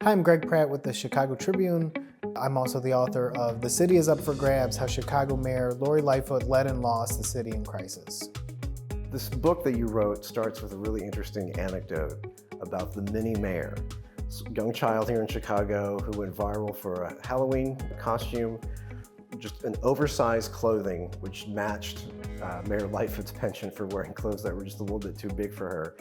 Hi, I'm Greg Pratt with the Chicago Tribune. I'm also the author of The City is Up for Grabs, How Chicago Mayor Lori Lightfoot Led and Lost the City in Crisis. This book that you wrote starts with a really interesting anecdote about the mini mayor, a young child here in Chicago who went viral for a Halloween costume, just an oversized clothing which matched Mayor Lightfoot's penchant for wearing clothes that were just a little bit too big for her.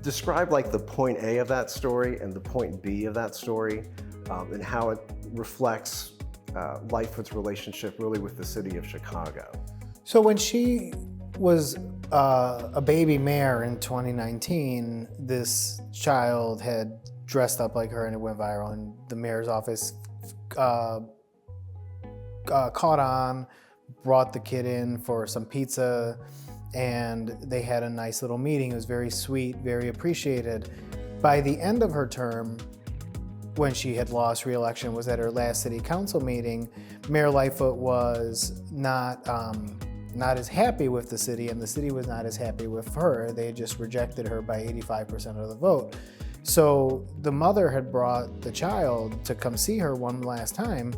Describe like the point A of that story and the point B of that story, and how it reflects Lightfoot's relationship really with the city of Chicago. So when she was a baby mayor in 2019, this child had dressed up like her and it went viral, and the mayor's office caught on, brought the kid in for some pizza, and they had a nice little meeting. It was very sweet, very appreciated. By the end of her term, when she had lost re-election, was at her last city council meeting, Mayor Lightfoot was not as happy with the city, and the city was not as happy with her. They had just rejected her by 85% of the vote. So the mother had brought the child to come see her one last time,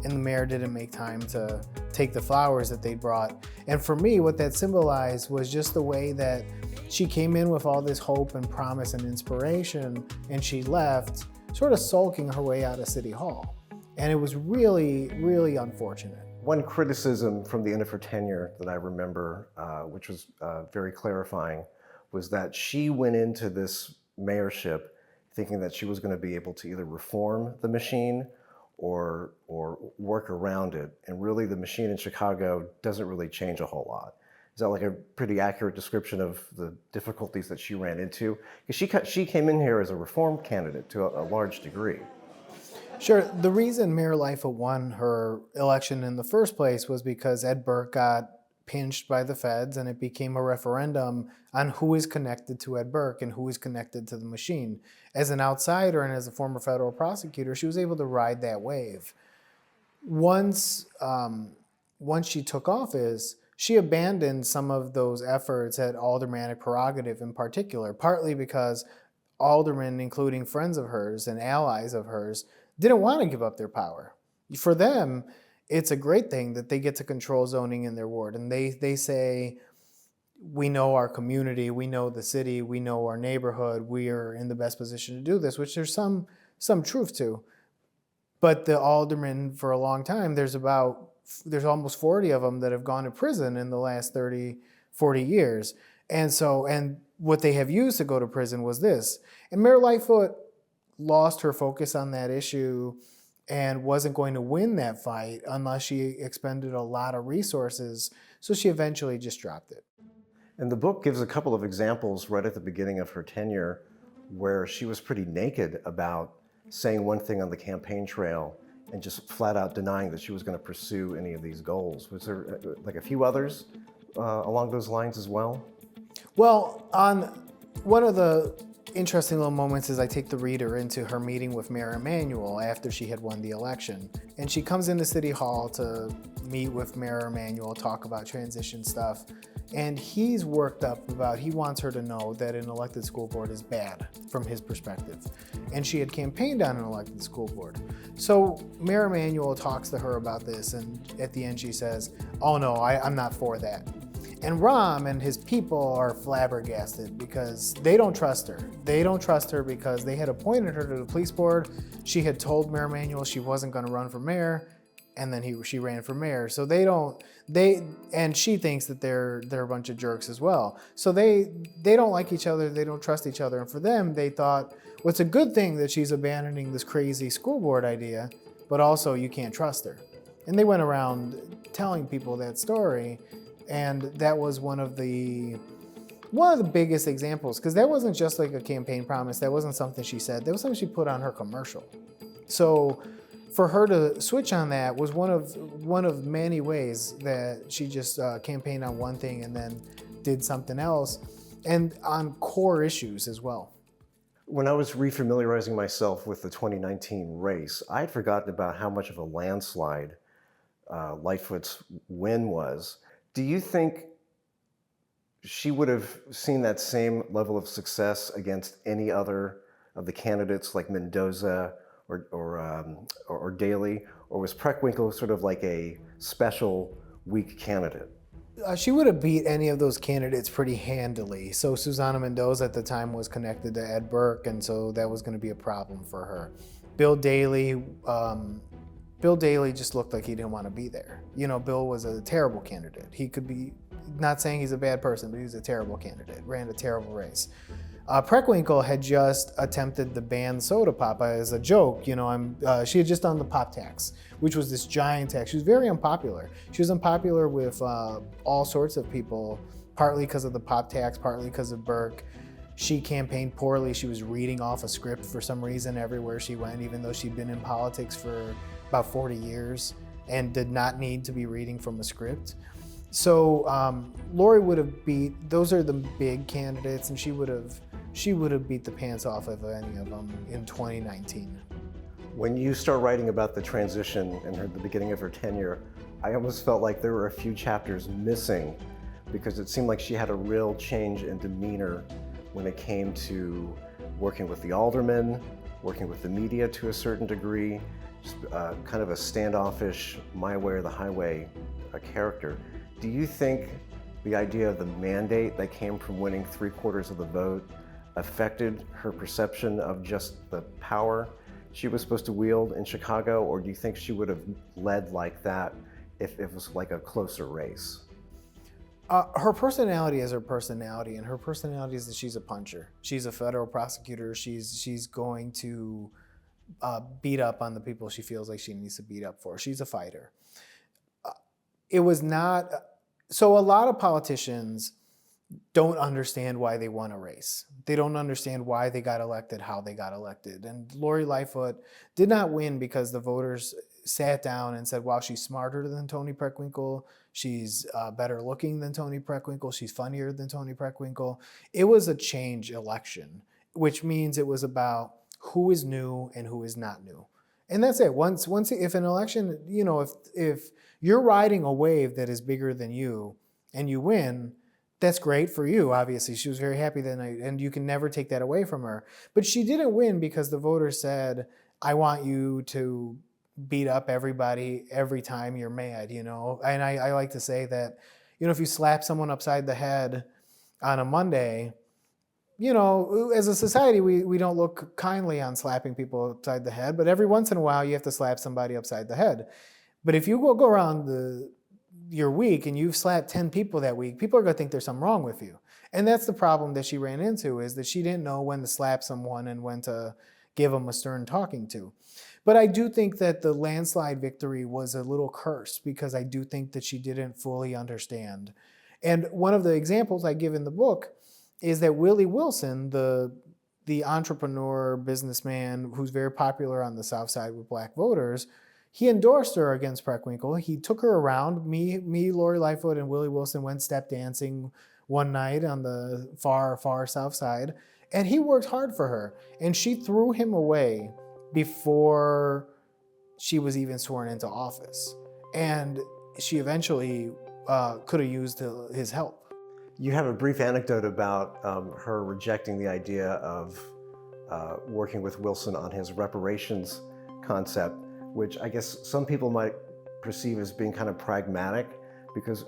and the mayor didn't make time to take the flowers that they brought. And for me, what that symbolized was just the way that she came in with all this hope and promise and inspiration, and she left sort of sulking her way out of City Hall. And it was really, really unfortunate. One criticism from the end of her tenure that I remember, which was very clarifying, was that she went into this mayorship thinking that she was going to be able to either reform the machine or work around it. And really the machine in Chicago doesn't really change a whole lot. Is that like a pretty accurate description of the difficulties that she ran into? Because she came in here as a reform candidate to a large degree. Sure. The reason Mayor Lightfoot won her election in the first place was because Ed Burke got pinched by the feds, and it became a referendum on who is connected to Ed Burke and who is connected to the machine. As an outsider and as a former federal prosecutor, she was able to ride that wave. Once she took office, she abandoned some of those efforts at aldermanic prerogative in particular, partly because aldermen, including friends of hers and allies of hers, didn't want to give up their power. For them, it's a great thing that they get to control zoning in their ward. And they say, we know our community, we know the city, we know our neighborhood, we are in the best position to do this, which there's some truth to. But the aldermen, for a long time, there's almost 40 of them that have gone to prison in the last 30, 40 years. And what they have used to go to prison was this. And Mayor Lightfoot lost her focus on that issue and wasn't going to win that fight unless she expended a lot of resources. So she eventually just dropped it. And the book gives a couple of examples right at the beginning of her tenure where she was pretty naked about saying one thing on the campaign trail and just flat out denying that she was going to pursue any of these goals. Was there like a few others along those lines as well? Well, on one of the interesting little moments is I take the reader into her meeting with Mayor Emanuel after she had won the election. And she comes into City Hall to meet with Mayor Emanuel, talk about transition stuff. And he's worked up about, he wants her to know that an elected school board is bad from his perspective. And she had campaigned on an elected school board. So Mayor Emanuel talks to her about this, and at the end she says, oh no, I'm not for that. And Rahm and his people are flabbergasted because they don't trust her. They don't trust her because they had appointed her to the police board. She had told Mayor Emanuel she wasn't going to run for mayor, and then she ran for mayor. So and she thinks that they're a bunch of jerks as well. So they don't like each other. They don't trust each other. And for them, they thought, well, it's a good thing that she's abandoning this crazy school board idea, but also you can't trust her. And they went around telling people that story. And that was one of the biggest examples, because that wasn't just like a campaign promise. That wasn't something she said. That was something she put on her commercial. So for her to switch on that was one of many ways that she just campaigned on one thing and then did something else, and on core issues as well. When I was refamiliarizing myself with the 2019 race, I had forgotten about how much of a landslide Lightfoot's win was. Do you think she would have seen that same level of success against any other of the candidates like Mendoza or Daley, or was Preckwinkle sort of like a special weak candidate? She would have beat any of those candidates pretty handily. So Susana Mendoza at the time was connected to Ed Burke, and so that was going to be a problem for her. Bill Daley just looked like he didn't want to be there. You know, Bill was a terrible candidate. He could be, not saying he's a bad person, but he was a terrible candidate, ran a terrible race. Preckwinkle had just attempted to ban soda pop as a joke. You know, she had just done the pop tax, which was this giant tax. She was very unpopular. She was unpopular with all sorts of people, partly because of the pop tax, partly because of Burke. She campaigned poorly. She was reading off a script for some reason everywhere she went, even though she'd been in politics for about 40 years and did not need to be reading from a script. So Lori would have beat, those are the big candidates, and she would have beat the pants off of any of them in 2019. When you start writing about the transition and the beginning of her tenure, I almost felt like there were a few chapters missing because it seemed like she had a real change in demeanor when it came to working with the aldermen, working with the media to a certain degree, just kind of a standoffish, my way or the highway character. Do you think the idea of the mandate that came from winning 3/4 of the vote affected her perception of just the power she was supposed to wield in Chicago, or do you think she would have led like that if it was like a closer race? Her personality is her personality, and her personality is that she's a puncher. She's a federal prosecutor. She's going to beat up on the people she feels like she needs to beat up for. She's a fighter. It was not, so a lot of politicians don't understand why they won a race. They don't understand why they got elected, how they got elected. And Lori Lightfoot did not win because the voters sat down and said, wow, she's smarter than Toni Preckwinkle. She's better looking than Toni Preckwinkle. She's funnier than Toni Preckwinkle. It was a change election, which means it was about who is new and who is not new. And that's it. Once if an election, you know, if you're riding a wave that is bigger than you and you win, that's great for you, obviously. She was very happy that night, and you can never take that away from her. But she didn't win because the voters said, I want you to beat up everybody every time you're mad, you know? And I like to say that, you know, if you slap someone upside the head on a Monday, you know, as a society, we don't look kindly on slapping people upside the head, but every once in a while you have to slap somebody upside the head. But if you go around your week and you've slapped 10 people that week, people are going to think there's something wrong with you. And that's the problem that she ran into, is that she didn't know when to slap someone and when to give them a stern talking to. But I do think that the landslide victory was a little cursed, because I do think that she didn't fully understand. And one of the examples I give in the book is that Willie Wilson, the entrepreneur businessman who's very popular on the South Side with black voters, he endorsed her against Preckwinkle. He took her around. Me, Lori Lightfoot, and Willie Wilson went step dancing one night on the far, far South Side, and he worked hard for her. And she threw him away before she was even sworn into office. And she eventually could have used his help. You have a brief anecdote about her rejecting the idea of working with Wilson on his reparations concept, which I guess some people might perceive as being kind of pragmatic, because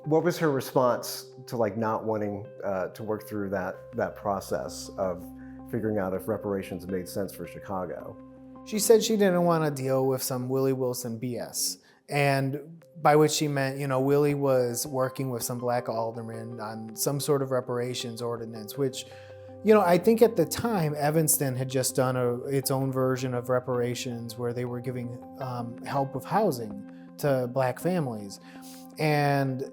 what was her response to like not wanting to work through that process of figuring out if reparations made sense for Chicago? She said she didn't want to deal with some Willie Wilson BS. And by which she meant, you know, Willie was working with some black aldermen on some sort of reparations ordinance, which, you know, I think at the time, Evanston had just done its own version of reparations where they were giving help with housing to black families. And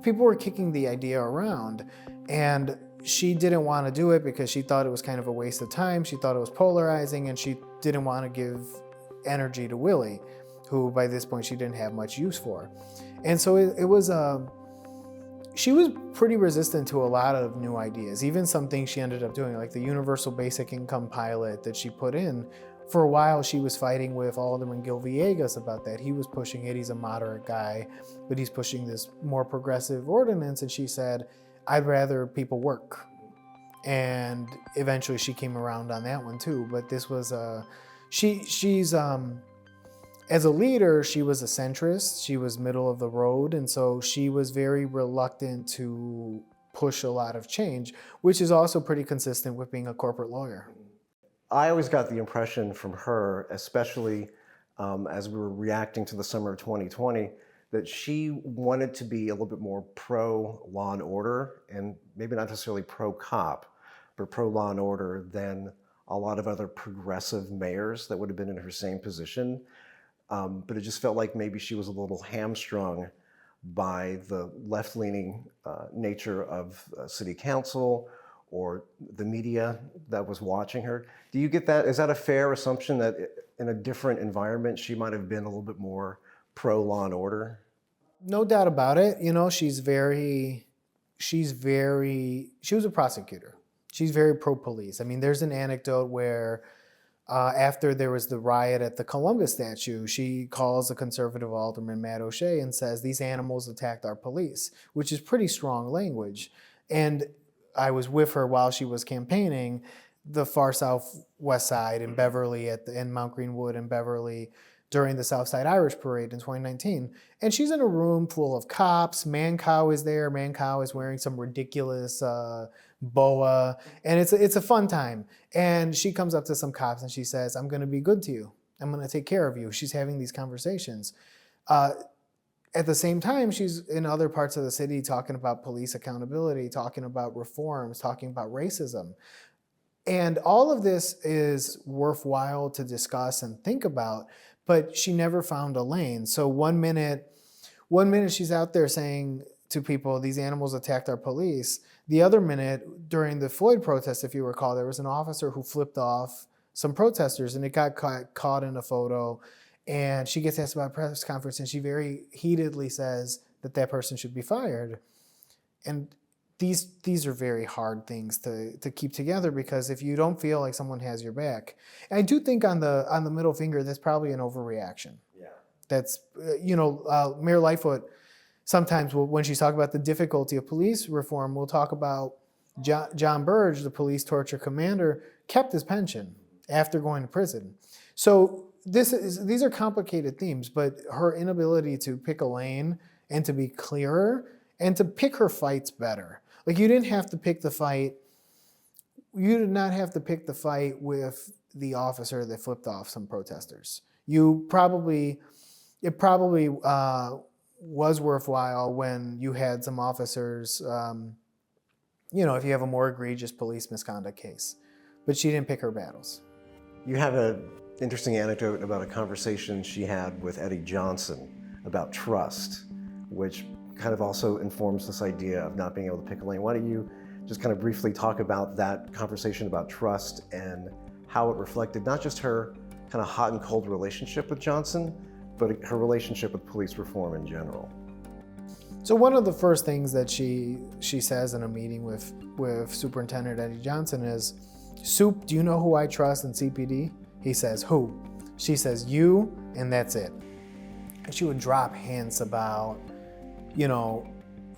people were kicking the idea around. And she didn't want to do it because she thought it was kind of a waste of time. She thought it was polarizing, and she didn't want to give energy to Willie, who by this point she didn't have much use for. And so it was she was pretty resistant to a lot of new ideas, even some things she ended up doing, like the universal basic income pilot that she put in. For a while, she was fighting with Alderman Gil Villegas about that. He was pushing it. He's a moderate guy, but he's pushing this more progressive ordinance. And she said, I'd rather people work. and eventually she came around on that one too. But this was she's as a leader, she was a centrist. She was middle of the road, and so she was very reluctant to push a lot of change, which is also pretty consistent with being a corporate lawyer. I always got the impression from her, especially as we were reacting to the summer of 2020, that she wanted to be a little bit more pro law and order, and maybe not necessarily pro cop, but pro law and order than a lot of other progressive mayors that would have been in her same position. But it just felt like maybe she was a little hamstrung by the left-leaning nature of city council or the media that was watching her. Do you get that? Is that a fair assumption that in a different environment, she might have been a little bit more pro law and order? No doubt about it. You know, she was a prosecutor. She's very pro-police. I mean, there's an anecdote where after there was the riot at the Columbus statue, she calls a conservative alderman, Matt O'Shea, and says, these animals attacked our police, which is pretty strong language. And I was with her while she was campaigning the far southwest side in Beverly in Mount Greenwood and Beverly during the Southside Irish Parade in 2019. And she's in a room full of cops. Mancow is there. Mancow is wearing some ridiculous boa. And it's a fun time. And she comes up to some cops and she says, I'm going to be good to you. I'm going to take care of you. She's having these conversations. At the same time, she's in other parts of the city talking about police accountability, talking about reforms, talking about racism. And all of this is worthwhile to discuss and think about, but she never found a lane. So one minute she's out there saying to people, these animals attacked our police. The other minute, during the Floyd protest, if you recall, there was an officer who flipped off some protesters and it got caught in a photo. And she gets asked about a press conference and she very heatedly says that person should be fired. And these are very hard things to keep together, because if you don't feel like someone has your back, and I do think on the middle finger, that's probably an overreaction. Yeah. That's, Mayor Lightfoot, sometimes when she's talking about the difficulty of police reform, we'll talk about John Burge, the police torture commander, kept his pension after going to prison. So these are complicated themes, but her inability to pick a lane and to be clearer and to pick her fights better. Like, you didn't have to pick the fight. You did not have to pick the fight with the officer that flipped off some protesters. It probably was worthwhile when you had some officers, if you have a more egregious police misconduct case. But she didn't pick her battles. You have an interesting anecdote about a conversation she had with Eddie Johnson about trust, which kind of also informs this idea of not being able to pick a lane. Why don't you just kind of briefly talk about that conversation about trust and how it reflected not just her kind of hot and cold relationship with Johnson, but her relationship with police reform in general. So one of the first things that she says in a meeting with Superintendent Eddie Johnson is, Soup, do you know who I trust in CPD? He says, who? She says, you, and that's it. And she would drop hints about,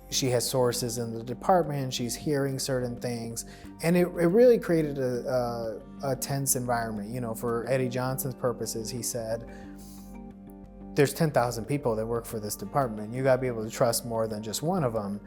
she has sources in the department, she's hearing certain things. And it really created a tense environment. For Eddie Johnson's purposes, he said, there's 10,000 people that work for this department. You gotta be able to trust more than just one of them.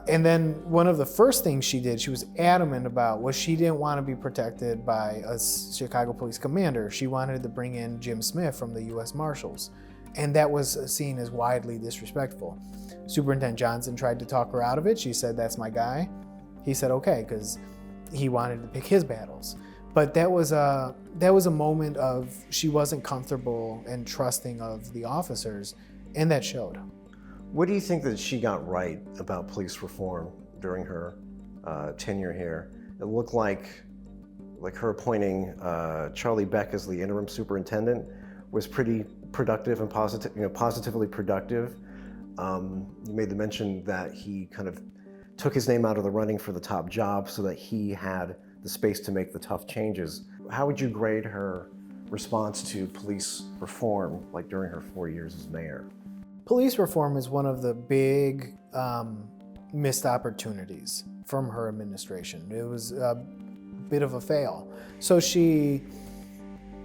And then one of the first things she did, she was adamant about, was she didn't want to be protected by a Chicago police commander. She wanted to bring in Jim Smith from the U.S. Marshals. And that was seen as widely disrespectful. Superintendent Johnson tried to talk her out of it. She said, that's my guy. He said, okay, because he wanted to pick his battles. But that was a moment of, she wasn't comfortable and trusting of the officers, and that showed. What do you think that she got right about police reform during her tenure here? It looked like her appointing Charlie Beck as the interim superintendent was pretty productive and positively productive. You made the mention that he kind of took his name out of the running for the top job so that he had the space to make the tough changes. How would you grade her response to police reform, like during her 4 years as mayor? Police reform is one of the big missed opportunities from her administration. It was a bit of a fail. So she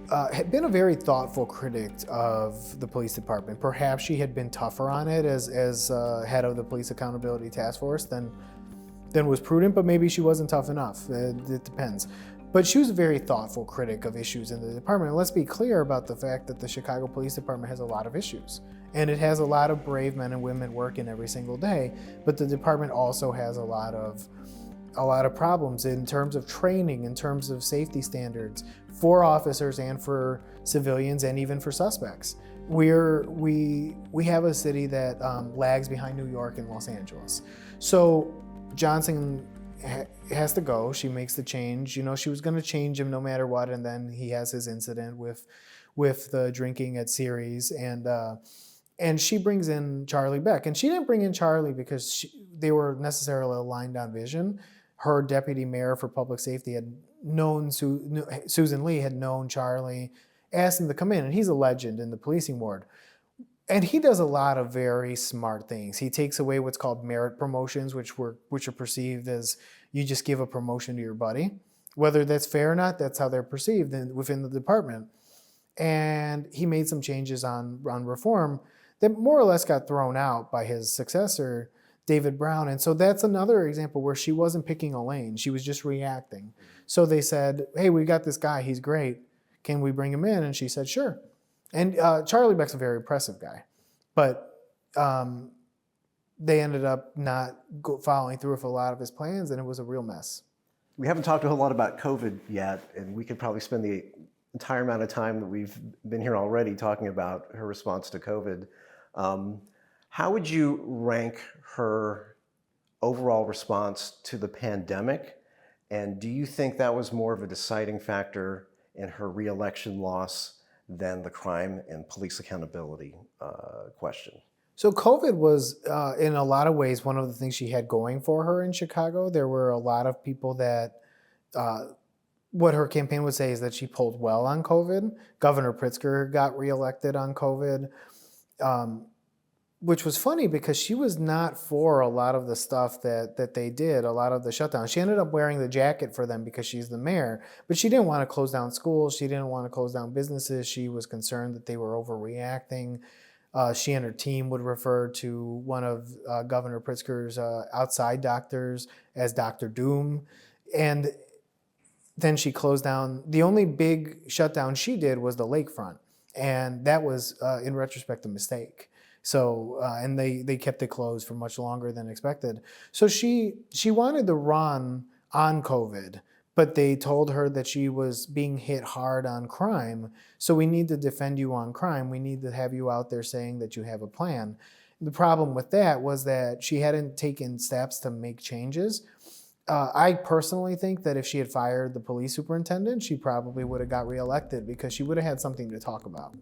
had been a very thoughtful critic of the police department. Perhaps she had been tougher on it as head of the Police Accountability Task Force than was prudent, but maybe she wasn't tough enough. It depends. But she was a very thoughtful critic of issues in the department. And let's be clear about the fact that the Chicago Police Department has a lot of issues. And it has a lot of brave men and women working every single day, but the department also has a lot of problems in terms of training, in terms of safety standards for officers and for civilians and even for suspects. We have a city that lags behind New York and Los Angeles. So Johnson has to go. She makes the change. You know, she was going to change him no matter what, and then he has his incident with the drinking at Ceres, and she brings in Charlie Beck. And she didn't bring in Charlie because they were necessarily aligned on vision. Her deputy mayor for public safety had known Susan Lee had known Charlie, asked him to come in, and he's a legend in the policing ward. And he does a lot of very smart things. He takes away what's called merit promotions, which are perceived as you just give a promotion to your buddy. Whether that's fair or not, that's how they're perceived within the department. And he made some changes on reform that more or less got thrown out by his successor, David Brown. And so that's another example where she wasn't picking a lane. She was just reacting. So they said, hey, we got this guy. He's great. Can we bring him in? And she said, sure. And Charlie Beck's a very impressive guy. But they ended up not following through with a lot of his plans, and it was a real mess. We haven't talked a whole lot about COVID yet, and we could probably spend the entire amount of time that we've been here already talking about her response to COVID. How would you rank her overall response to the pandemic? And do you think that was more of a deciding factor in her re-election loss than the crime and police accountability question? So COVID was, in a lot of ways, one of the things she had going for her in Chicago. There were a lot of people that, what her campaign would say is that she pulled well on COVID. Governor Pritzker got reelected on COVID, which was funny because she was not for a lot of the stuff that they did, a lot of the shutdown. She ended up wearing the jacket for them because she's the mayor, but she didn't want to close down schools. She didn't want to close down businesses. She was concerned that they were overreacting. She and her team would refer to one of Governor Pritzker's outside doctors as Dr. Doom. And then she closed down. The only big shutdown she did was the lakefront. And that was, in retrospect, a mistake. So, and they kept it closed for much longer than expected. So she wanted to run on COVID, but they told her that she was being hit hard on crime. So we need to defend you on crime. We need to have you out there saying that you have a plan. The problem with that was that she hadn't taken steps to make changes. I personally think that if she had fired the police superintendent, she probably would have got reelected because she would have had something to talk about.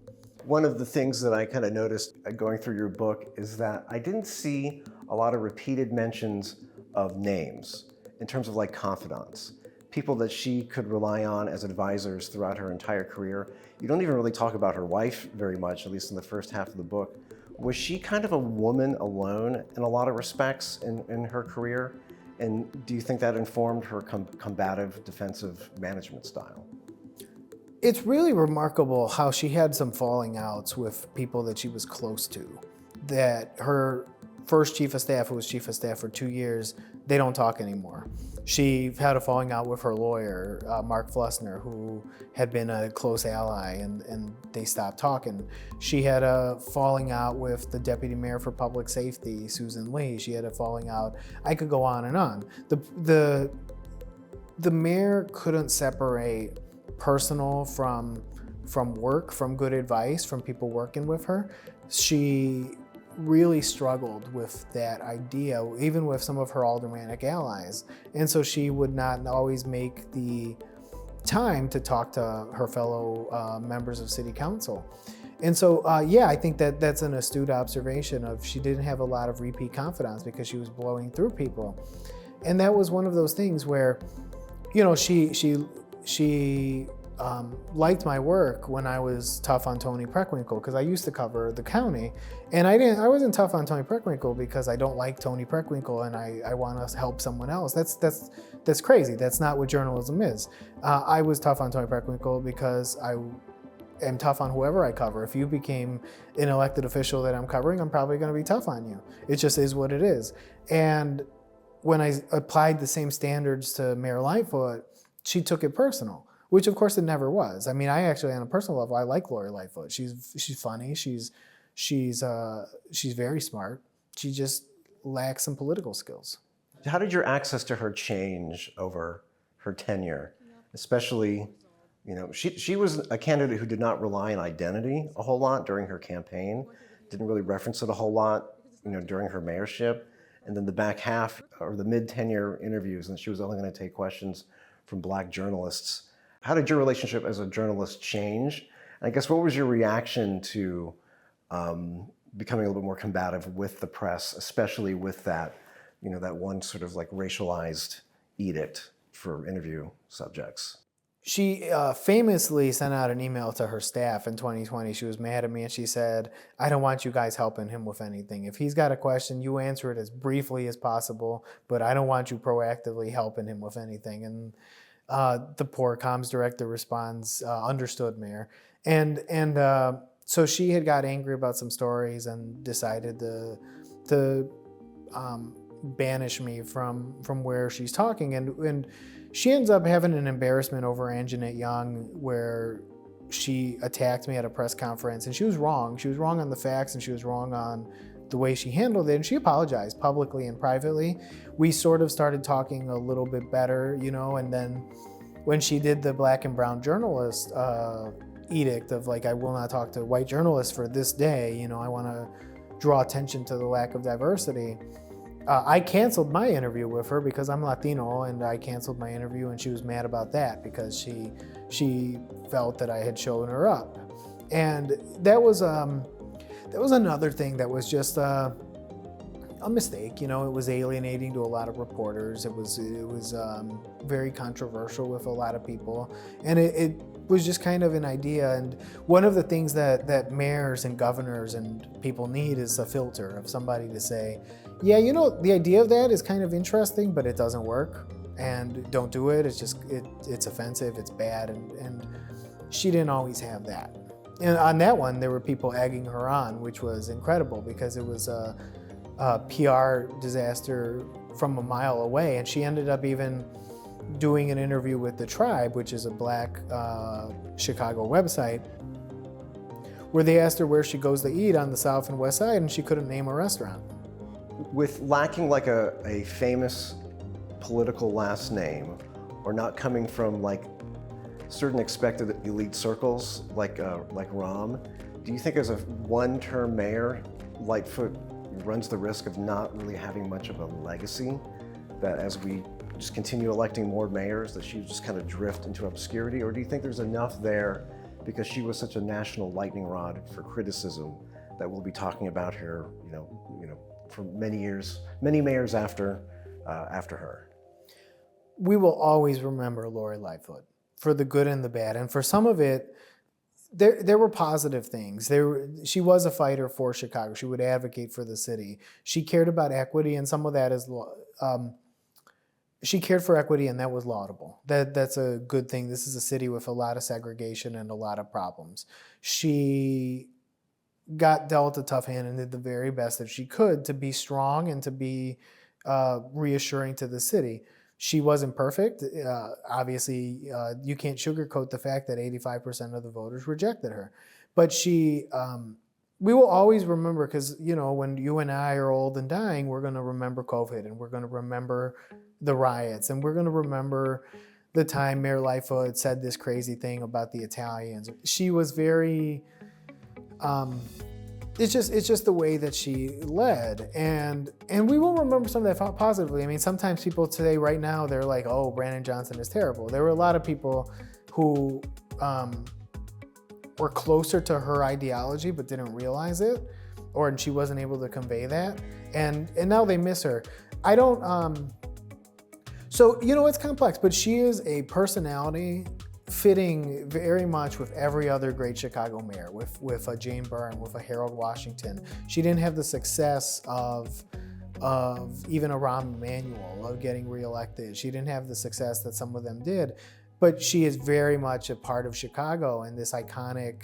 One of the things that I kind of noticed going through your book is that I didn't see a lot of repeated mentions of names in terms of like confidants, people that she could rely on as advisors throughout her entire career. You don't even really talk about her wife very much, at least in the first half of the book. Was she kind of a woman alone in a lot of respects in her career? And do you think that informed her combative defensive management style? It's really remarkable how she had some falling outs with people that she was close to. That her first chief of staff, who was chief of staff for 2 years, they don't talk anymore. She had a falling out with her lawyer, Mark Flussner, who had been a close ally, and they stopped talking. She had a falling out with the deputy mayor for public safety, Susan Lee. She had a falling out. I could go on and on. The mayor couldn't separate personal from work, from good advice, from people working with her. She really struggled with that idea, even with some of her aldermanic allies. And so she would not always make the time to talk to her fellow members of city council. And so, yeah, I think that that's an astute observation of she didn't have a lot of repeat confidants because she was blowing through people. And that was one of those things where, you know, she liked my work when I was tough on Tony Preckwinkle, because I used to cover the county, and I wasn't tough on Tony Preckwinkle because I don't like Tony Preckwinkle and I want to help someone else. That's crazy. That's not what journalism is. I was tough on Tony Preckwinkle because I am tough on whoever I cover. If you became an elected official that I'm covering, I'm probably going to be tough on you. It just is what it is. And when I applied the same standards to Mayor Lightfoot, she took it personal, which of course it never was. I mean, I actually, on a personal level, I like Lori Lightfoot. She's funny. She's very smart. She just lacks some political skills. How did your access to her change over her tenure? Especially, she was a candidate who did not rely on identity a whole lot during her campaign, didn't really reference it a whole lot, during her mayorship. And then the back half, or the mid-tenure interviews, and she was only going to take questions from Black journalists. How did your relationship as a journalist change? And I guess what was your reaction to becoming a little bit more combative with the press, especially with that, that one sort of like racialized edict for interview subjects? She famously sent out an email to her staff in 2020. She was mad at me and she said, I don't want you guys helping him with anything. If he's got a question, you answer it as briefly as possible, but I don't want you proactively helping him with anything. And the poor comms director responds, understood, Mayor. And so she had got angry about some stories and decided to banish me from where she's talking. And she ends up having an embarrassment over Anjanette Young, where she attacked me at a press conference, and she was wrong. She was wrong on the facts, and she was wrong on the way she handled it, and she apologized publicly and privately. We sort of started talking a little bit better, and then when she did the Black and brown journalist edict of like, I will not talk to white journalists for this day, I want to draw attention to the lack of diversity. I canceled my interview with her because I'm Latino, and I canceled my interview, and she was mad about that because she felt that I had shown her up. And that was another thing that was just a mistake. It was alienating to a lot of reporters. It was very controversial with a lot of people, and it was just kind of an idea. And one of the things that mayors and governors and people need is a filter of somebody to say, yeah, the idea of that is kind of interesting, but it doesn't work, and don't do it. It's offensive, it's bad, and she didn't always have that. And on that one, there were people egging her on, which was incredible because it was a PR disaster from a mile away, and she ended up even doing an interview with The Tribe, which is a Black Chicago website, where they asked her where she goes to eat on the South and West Side, and she couldn't name a restaurant. With lacking like a famous political last name, or not coming from like certain expected elite circles like Rahm, do you think as a one-term mayor, Lightfoot runs the risk of not really having much of a legacy, that as we just continue electing more mayors, that she just kind of drift into obscurity? Or do you think there's enough there because she was such a national lightning rod for criticism that we'll be talking about her, for many years, many mayors after her? We will always remember Lori Lightfoot for the good and the bad, and for some of it, there were positive things. She was a fighter for Chicago. She would advocate for the city. She cared about equity, and some of that is she cared for equity, and that was laudable. That's a good thing. This is a city with a lot of segregation and a lot of problems. She got dealt a tough hand and did the very best that she could to be strong and to be reassuring to the city. She wasn't perfect. Obviously, you can't sugarcoat the fact that 85% of the voters rejected her. But we will always remember, because, when you and I are old and dying, we're going to remember COVID, and we're going to remember the riots, and we're going to remember the time Mayor Lightfoot said this crazy thing about the Italians. She was very... It's just the way that she led, and we will remember some of that positively. I mean, sometimes people today, right now, they're like, "Oh, Brandon Johnson is terrible." There were a lot of people who were closer to her ideology but didn't realize it, and she wasn't able to convey that, and now they miss her. I don't. So it's complex, but she is a personality fitting very much with every other great Chicago mayor, with a Jane Byrne, with a Harold Washington. She didn't have the success of even a Rahm Emanuel of getting reelected. She didn't have the success that some of them did, but she is very much a part of Chicago and this iconic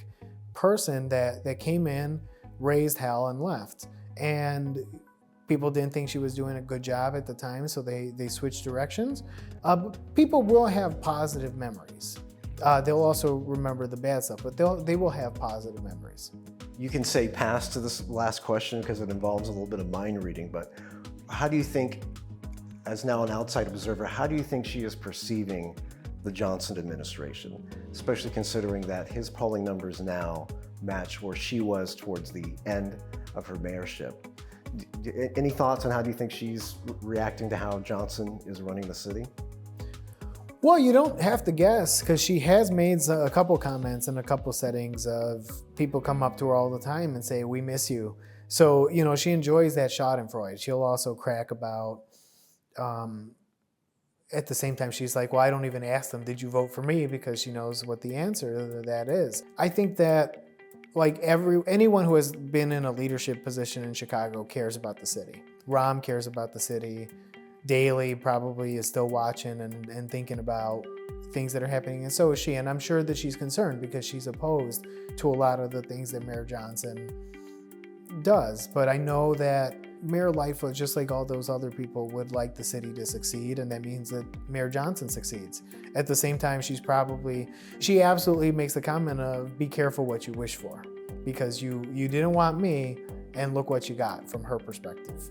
person that came in, raised hell, and left. And people didn't think she was doing a good job at the time, so they switched directions. People will have positive memories. They'll also remember the bad stuff, but they will have positive memories. You can say pass to this last question because it involves a little bit of mind reading, but how do you think, as now an outside observer, how do you think she is perceiving the Johnson administration, especially considering that his polling numbers now match where she was towards the end of her mayorship? Any thoughts on how do you think she's reacting to how Johnson is running the city? Well, you don't have to guess, because she has made a couple comments in a couple settings of people come up to her all the time and say, "We miss you." So, she enjoys that schadenfreude. She'll also crack about, at the same time, she's like, "Well, I don't even ask them, did you vote for me?" Because she knows what the answer to that is. I think that anyone who has been in a leadership position in Chicago cares about the city. Rahm cares about the city. Daley probably is still watching and thinking about things that are happening, and so is she. And I'm sure that she's concerned because she's opposed to a lot of the things that Mayor Johnson does. But I know that Mayor Lightfoot, just like all those other people, would like the city to succeed, and that means that Mayor Johnson succeeds. At the same time, she absolutely makes the comment of, be careful what you wish for, because you didn't want me, and look what you got from her perspective.